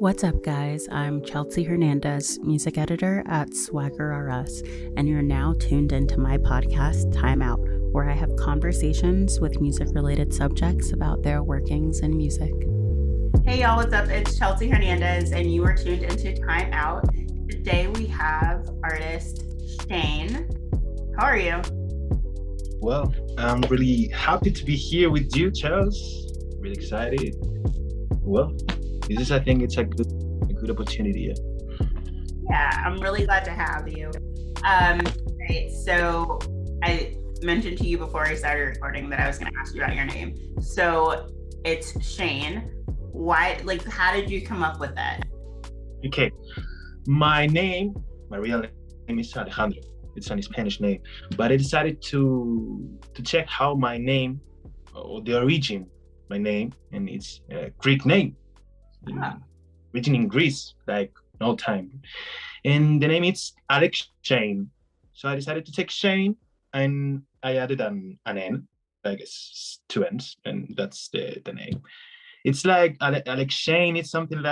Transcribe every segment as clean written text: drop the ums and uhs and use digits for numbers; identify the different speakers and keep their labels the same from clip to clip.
Speaker 1: What's up, guys? I'm Chelsea Hernandez, music editor at Swagger RS, and you're now tuned into my podcast, Time Out, where I have conversations with music related subjects about their workings in music.
Speaker 2: Hey, y'all, what's up? It's Chelsea Hernandez, and you are tuned into Time Out. Today we have artist XEINN. How are you?
Speaker 3: Well, I'm really happy to be here with you, Charles. Really excited. Well, I think it's a good opportunity.
Speaker 2: Yeah, I'm really glad to have you. Right, so I mentioned to you before I started recording that I was going to ask you about your name. So it's XEINN. Why? Like, how did you come up with that?
Speaker 3: Okay, my real name is Alejandro. It's a Spanish name, but I decided to check how my name, or the origin, my name, and it's a Greek name, origin in Greece, like no time, and the name is Alex Shane. So I decided to take XEINN, and I added an N, like it's two N's, and that's the name. It's like Alex Shane. It's something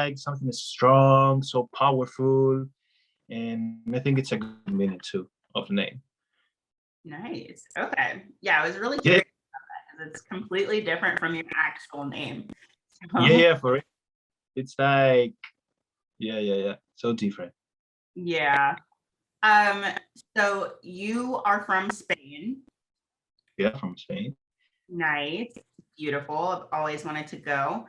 Speaker 3: strong, so powerful, and I think it's a good meaning too of the name.
Speaker 2: Nice. Okay. Yeah, I was really curious about that because it's completely different from your actual name. So,
Speaker 3: Yeah, for it. It's like, yeah, so different.
Speaker 2: yeah. So you are from Spain.
Speaker 3: Yeah, from Spain.
Speaker 2: Nice. Beautiful. I've always wanted to go.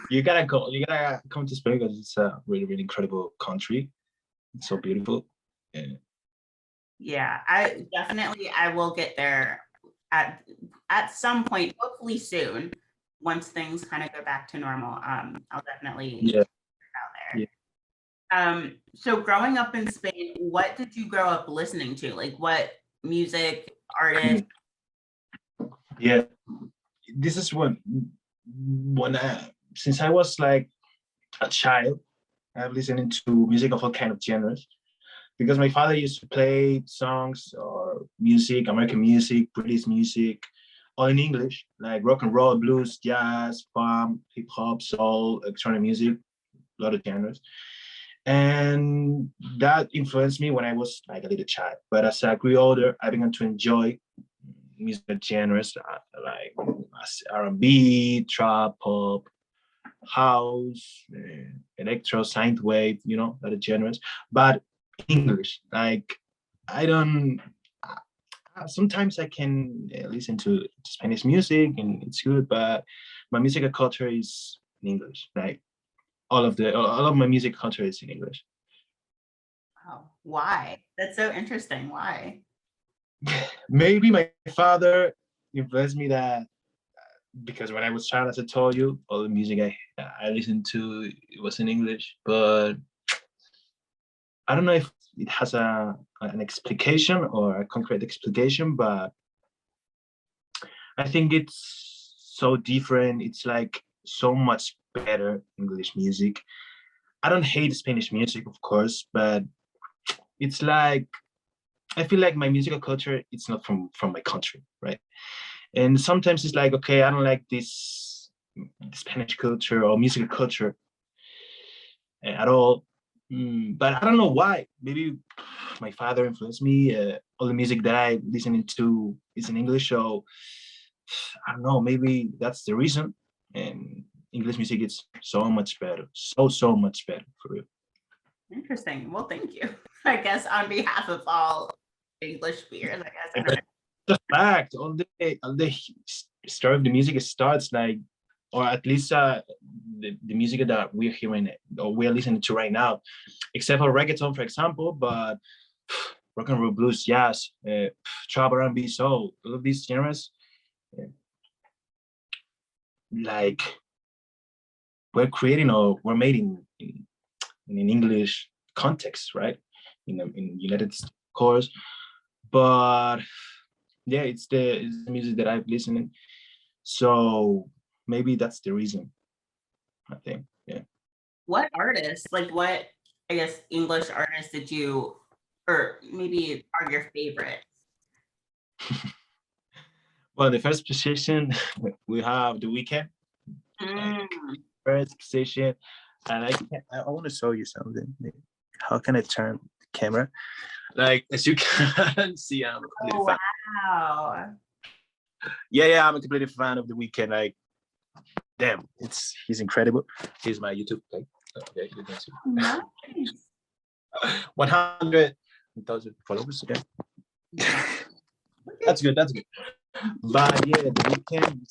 Speaker 3: You gotta go. You gotta come to Spain because it's a really, really incredible country. It's so beautiful.
Speaker 2: Yeah, I will get there at some point, hopefully soon, once things kind of go back to normal. I'll definitely
Speaker 3: Yeah.
Speaker 2: out there. So growing up in Spain, what did you grow up listening to? Like what music, artists?
Speaker 3: Yeah, this is when since I was like a child, I've listened to music of all kind of genres because my father used to play songs or music, American music, British music, all in English, like rock and roll, blues, jazz, funk, hip hop, soul, electronic music, a lot of genres. And that influenced me when I was like a little child. But as I grew older, I began to enjoy music genres like R&B, trap, pop, house, electro, synthwave, a lot of genres. But English, like I don't. Sometimes I can listen to Spanish music and it's good, but my musical culture is in English. Like all of my music culture is in English.
Speaker 2: Oh, why? That's so interesting. Why?
Speaker 3: Maybe my father influenced me that because when I was child, as I told you, all the music I listened to it was in English, but I don't know if it has an explication or a concrete explication, but I think it's so different. It's like so much better English music. I don't hate Spanish music, of course, but it's like I feel like my musical culture it's not from my country, right? And sometimes it's like, okay, I don't like this Spanish culture or musical culture at all. But I don't know why. Maybe my father influenced me. All the music that I listening to is in English, so I don't know. Maybe that's the reason. And English music is so much better, so much better for real.
Speaker 2: Interesting. Well, thank you. I guess on behalf of all English speakers, I guess. I don't know.
Speaker 3: The fact, all the story of the music starts like, or at least the music that we're hearing or we're listening to right now, except for reggaeton, for example, but rock and roll, blues, jazz, trap, R&B, soul, all of these genres, uh, like we're creating or we're made in an English context, right? In United States, of course, but yeah, it's the music that I've listened. So maybe that's the reason. I think, yeah.
Speaker 2: What artists, like what, I guess, English artists did you, or maybe are your favorites?
Speaker 3: Well, the first position we have The Weeknd.
Speaker 2: Mm,
Speaker 3: first position, and I want to show you something. How can I turn the camera? Like as you can see, I'm a completely fan.
Speaker 2: Wow.
Speaker 3: Yeah, I'm a completely fan of The Weeknd. Like, damn, he's incredible. Here's my YouTube. Okay, you can see.
Speaker 2: Nice.
Speaker 3: 100,000 followers again. That's good. But yeah, The Weeknd,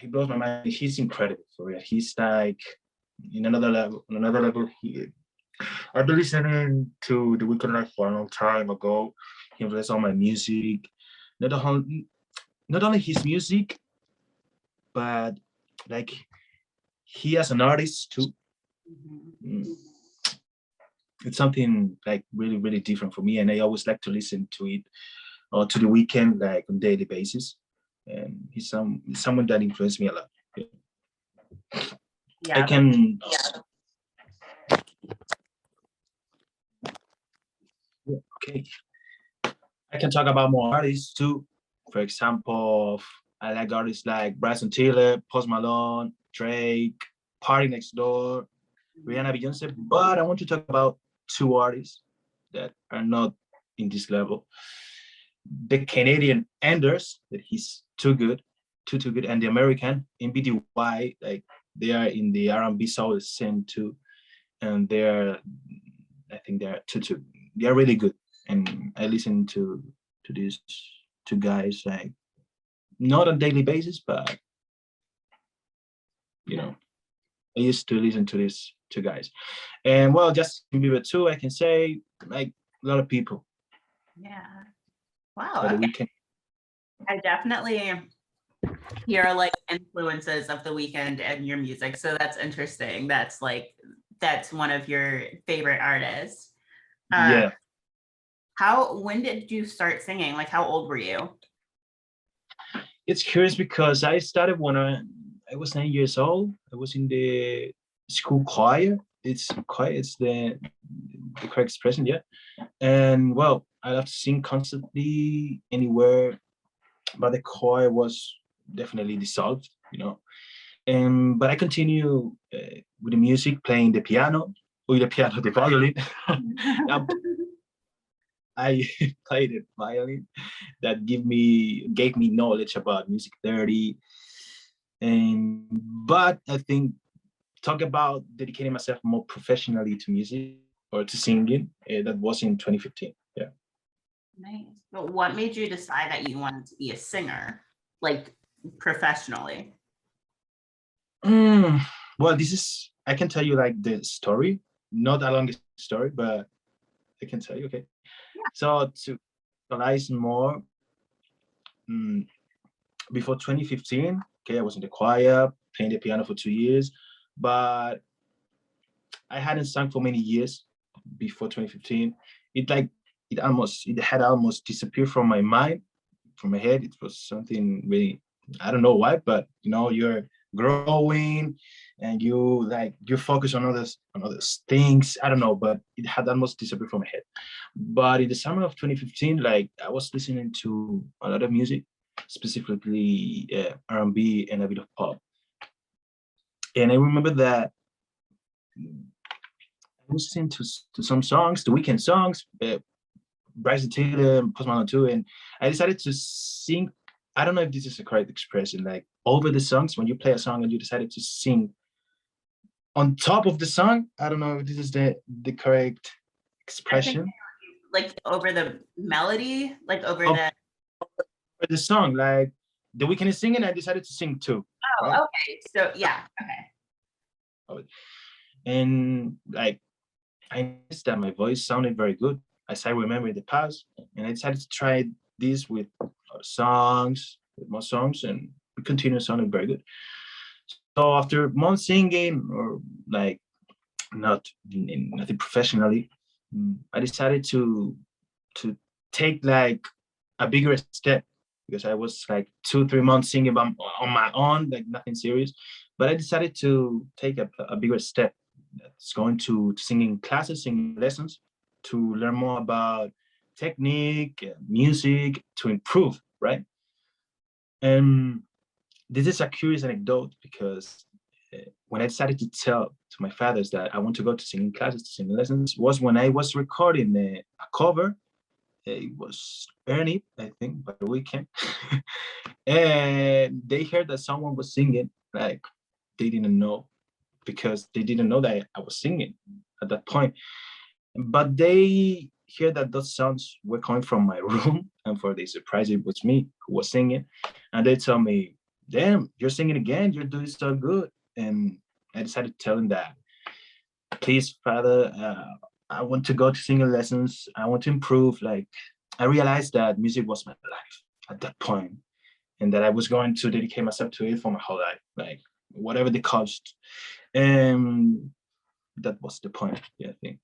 Speaker 3: he blows my mind. He's incredible for real. He's like in another level. I've been listening to The Weeknd like for a long time ago. He influenced all my music. Not only his music, but like he as an artist too. It's something like really, really different for me, and I always like to listen to it or to The Weeknd like on a daily basis. And he's someone that influenced me a lot.
Speaker 2: Yeah.
Speaker 3: I can. Okay. I can talk about more artists too. For example, I like artists like Bryson Tiller, Post Malone, Drake, Party Next Door, Rihanna, Beyonce. But I want to talk about two artists that are not in this level. The Canadian Anders, that he's too good, too good, and the American NBDY, like they are in the R&B soul scene too, and I think they're too. They are really good, and I listen to these two guys like not on a daily basis, but you know, I used to listen to these two guys, and well, just Bieber too. I can say like a lot of people.
Speaker 2: Yeah. Wow.
Speaker 3: For The
Speaker 2: Okay.
Speaker 3: Weeknd.
Speaker 2: I definitely hear like influences of The Weeknd in your music. So that's interesting. That's one of your favorite artists.
Speaker 3: Yeah.
Speaker 2: When did you start singing? Like how old were you?
Speaker 3: It's curious because I started when I was 9 years old. I was in the school choir. It's the correct expression, yeah. And well, I love to sing constantly anywhere, but the choir was definitely dissolved, you know. But I continue with the music, playing the piano, the violin. I played the violin. That gave me knowledge about music theory. But I think talk about dedicating myself more professionally to music or to singing. That was in 2015. Yeah.
Speaker 2: Nice. But what made you decide that you wanted to be a singer, like professionally?
Speaker 3: Well, I can tell you like the story, not a long story, but I can tell you. Okay.
Speaker 2: Yeah.
Speaker 3: So to realize more, before 2015, okay, I was in the choir, playing the piano for 2 years, but I hadn't sung for many years before 2015. It had almost disappeared from my mind, from my head. It was something really, I don't know why, but you know, you're growing and you focus on other things. I don't know, but it had almost disappeared from my head. But in the summer of 2015, like I was listening to a lot of music, specifically R&B and a bit of pop. And I remember that I was listening to some songs, the Weeknd songs, Bryson Tiller, Post Malone too, and I decided to sing. I don't know if this is a correct expression, like over the songs, when you play a song and you decided to sing on top of the song. I don't know if this is the correct expression.
Speaker 2: Like over the melody, like over
Speaker 3: the song, like the Weeknd is singing, I decided to sing too.
Speaker 2: Oh, right? Okay. So yeah, okay.
Speaker 3: And like I noticed that my voice sounded very good as I remember in the past, and I decided to try this with more songs, and it continued sounding very good. So after months singing, or like nothing professionally, I decided to take like a bigger step, because I was like 2-3 months singing on my own, like nothing serious. But I decided to take a bigger step. That's going to singing classes, singing lessons, to learn more about technique, music, to improve, right? And this is a curious anecdote because when I decided to tell to my fathers that I want to go to singing classes, to singing lessons, was when I was recording a cover. It was Ernie, I think, by the weekend. And they heard that someone was singing, like they didn't know because they didn't know that I was singing at that point. But they hear that those sounds were coming from my room, and for their surprise, it was me who was singing. And they tell me, "Damn, you're singing again. You're doing so good." And I decided to tell them that, please, Father, I want to go to singing lessons. I want to improve. Like, I realized that music was my life at that point, and that I was going to dedicate myself to it for my whole life, like whatever the cost. And that was the point, yeah, I think.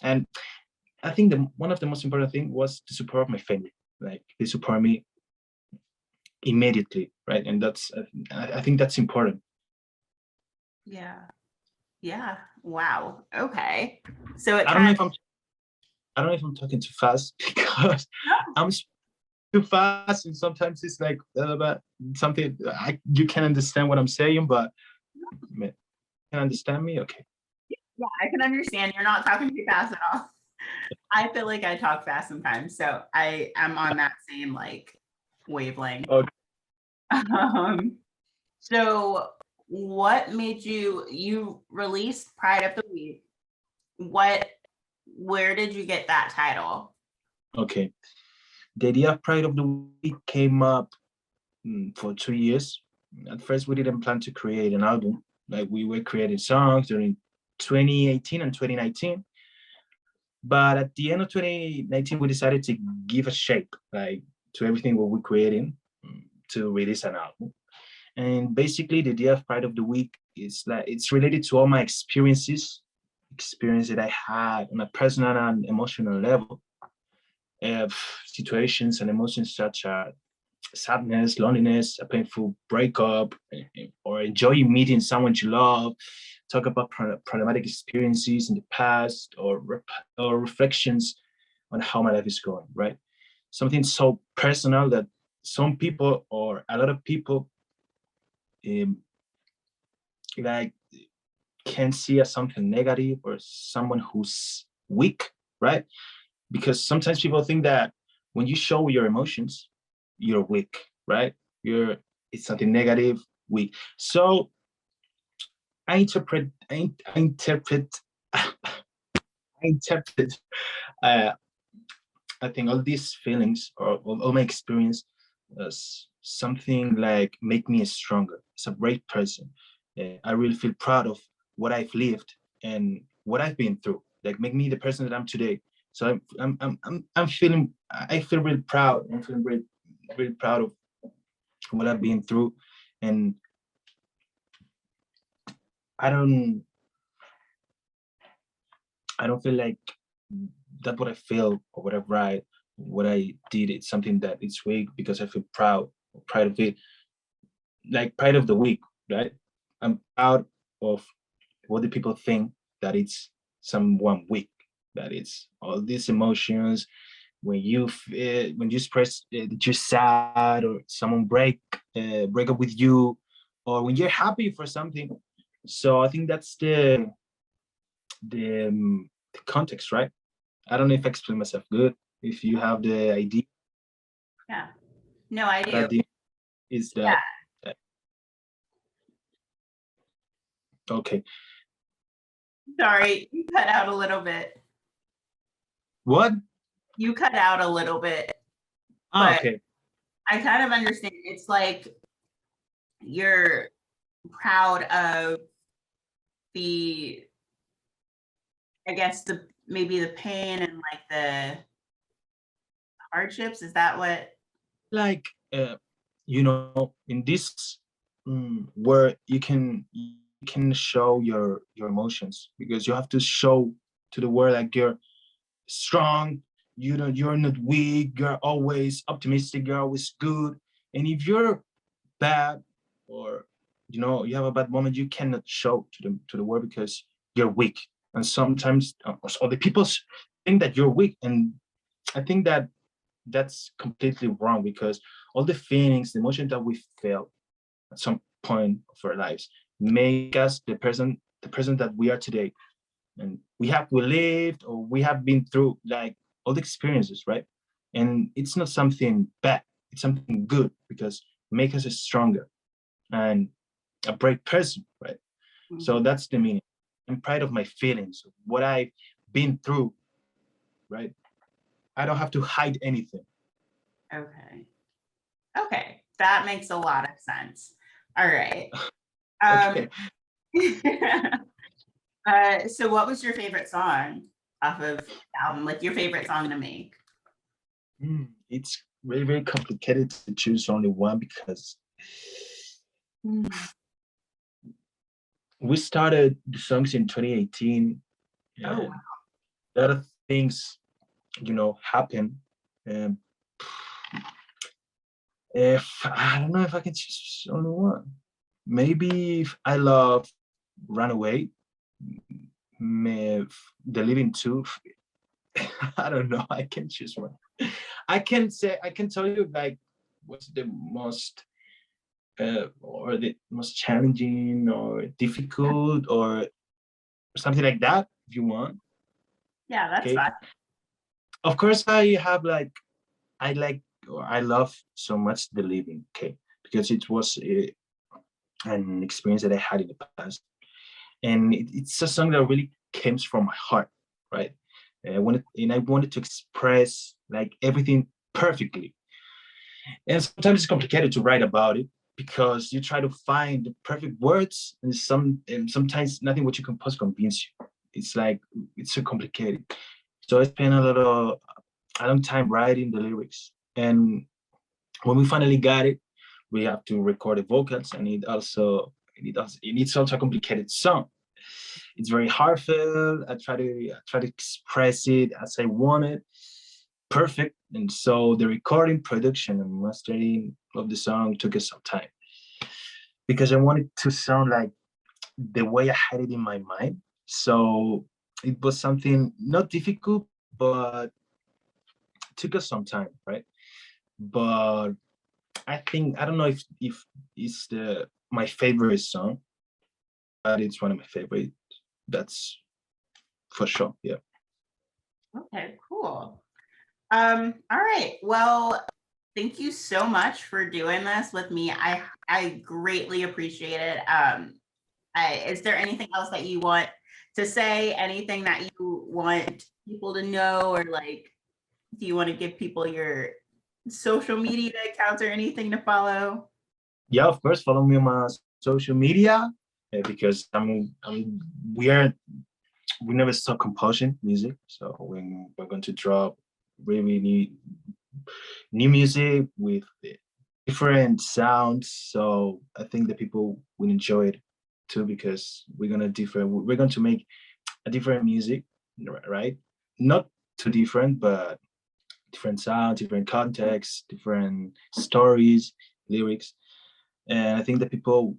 Speaker 3: And I think one of the most important thing was the support of my family. Like they support me immediately, right? And that's I think that's important.
Speaker 2: Yeah. Yeah. Wow. Okay. So it
Speaker 3: I don't know
Speaker 2: kind
Speaker 3: if I'm talking too fast because I'm too fast, and sometimes it's like something you can understand what I'm saying, but you can understand me, okay?
Speaker 2: yeah, I can understand. You're not talking too fast at all. I feel like I talk fast sometimes, so I am on that same like wavelength.
Speaker 3: Okay.
Speaker 2: So what made you released Pride of the Week? Where did you get that title?
Speaker 3: Okay. The idea of Pride of the Week came up for 2 years. At first, we didn't plan to create an album. Like we were creating songs during 2018 and 2019. But at the end of 2019, we decided to give a shape, like to everything what we're creating, to release an album. And basically, the idea of Pride of the Week is like it's related to all my experience that I had on a personal and emotional level, situations and emotions such as sadness, loneliness, a painful breakup, or enjoying meeting someone you love. Talk about problematic experiences in the past, or reflections on how my life is going. Right, something so personal that some people or a lot of people um, like can see as something negative or someone who's weak, right? Because sometimes people think that when you show your emotions, you're weak, right? It's something negative, weak. So I interpret I interpret uh, I think all these feelings or all my experience as something like make me stronger as a great person. I really feel proud of what I've lived and what I've been through, like make me the person that I'm today. So I'm feeling, I feel really proud. I'm feeling really proud of what I've been through. And I don't I don't feel like that what I feel or what I write, what I did, it's something that it's weak because I feel proud of it, like Pride of the Week, right? I'm proud of what the people think that it's someone weak, that it's all these emotions. When when you express that you're sad, or someone break up with you, or when you're happy for something. So I think that's the context, right? I don't know if I explain myself good. If you have the idea,
Speaker 2: Yeah. No, I do.
Speaker 3: but the is
Speaker 2: Yeah.
Speaker 3: that okay?
Speaker 2: Sorry, you cut out a little bit.
Speaker 3: What?
Speaker 2: You cut out a little bit,
Speaker 3: Ah,
Speaker 2: but
Speaker 3: okay.
Speaker 2: I kind of understand. It's like you're proud of the, I guess maybe the pain and like the hardships. Is that what?
Speaker 3: Like in this where you can show your emotions, because you have to show to the world like you're strong, you're not weak, you're always optimistic, you're always good. And if you're bad, or you have a bad moment, you cannot show to the world because you're weak. And sometimes other people think that you're weak, and I think that that's completely wrong, because all the feelings, the emotions that we feel, at some point of our lives, make us the person that we are today. And we lived, or we have been through like all the experiences, right? And it's not something bad, it's something good, because make us stronger and a brave person, right? Mm-hmm. So that's the meaning. I'm proud of my feelings, of what I've been through, right? I don't have to hide anything.
Speaker 2: Okay, that makes a lot of sense. All right.
Speaker 3: Okay.
Speaker 2: So what was your favorite song off of the album? Like your favorite song to make?
Speaker 3: It's very, very complicated to choose only one, because we started the songs in 2018.
Speaker 2: Oh, wow.
Speaker 3: A lot of things, happen. If I don't know if I can choose only one. Maybe if I love Runaway, The Living Tooth. I don't know. I can choose one. I can tell you like what's the most or the most challenging or difficult or something like that, if you want.
Speaker 2: Yeah, that's fine.
Speaker 3: Of course, I love so much The Living, because it was an experience that I had in the past, and it's a song that really came from my heart, right? I wanted to express like everything perfectly, and sometimes it's complicated to write about it, because you try to find the perfect words, and sometimes nothing what you compose convince you. It's so complicated. So I spent a long time writing the lyrics, and when we finally got it, we have to record the vocals, and it's also a complicated song. It's very heartfelt. I try to express it as I want it, perfect. And so the recording, production, and mastering of the song took us some time, because I wanted to sound like the way I had it in my mind. So it was something not difficult, but took us some time, right? But I don't know if it's my favorite song, but it's one of my favorite. That's for sure. Yeah.
Speaker 2: Okay, cool. All right. Well, thank you so much for doing this with me. I greatly appreciate it. Is there anything else that you want to say? Anything that you want people to know, or like, do you want to give people your social media accounts or anything to follow?
Speaker 3: Yeah, of course. Follow me on my social media, because we never stop composing music. So when we're going to drop really new music with different sounds. So I think that people will enjoy it too, because we're going to make a different music, right? Not too different, but different sound, different context, different stories, lyrics. And I think that people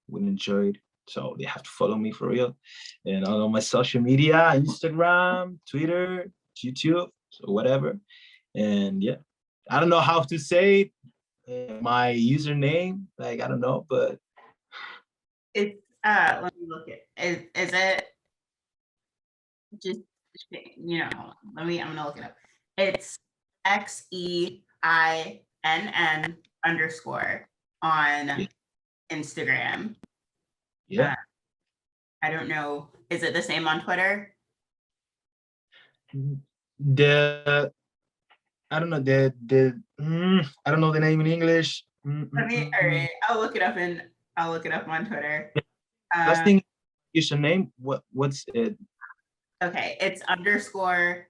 Speaker 3: will enjoy it. So they have to follow me for real. And on my social media, Instagram, Twitter, YouTube, so whatever. And yeah, I don't know how to say it. My username, like, I don't know, but
Speaker 2: it's let me look it. Is it just, I'm gonna look it up. It's XEINN _ on Instagram.
Speaker 3: Yeah.
Speaker 2: I don't know. Is it the same on Twitter?
Speaker 3: I don't know I don't know the name in English.
Speaker 2: All right, I'll look it up on Twitter.
Speaker 3: Last thing, username. What's it?
Speaker 2: Okay, it's _
Speaker 3: underscore.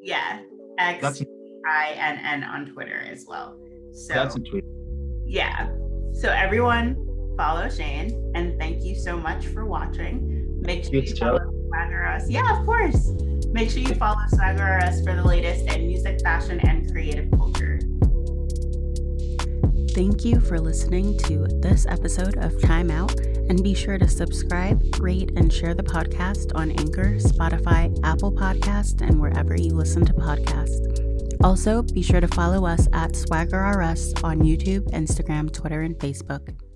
Speaker 2: Yeah, XEINN on Twitter as well. So
Speaker 3: that's a tweet.
Speaker 2: Yeah. So everyone, follow Shane, and thank you so much for watching. Make sure you follow Swagger Us. Yeah, of course. Make sure you follow Swagger Us for the latest in music, fashion, and creative culture.
Speaker 1: Thank you for listening to this episode of Time Out, and be sure to subscribe, rate, and share the podcast on Anchor, Spotify, Apple Podcasts, and wherever you listen to podcasts. Also, be sure to follow us at SwaggerRS on YouTube, Instagram, Twitter, and Facebook.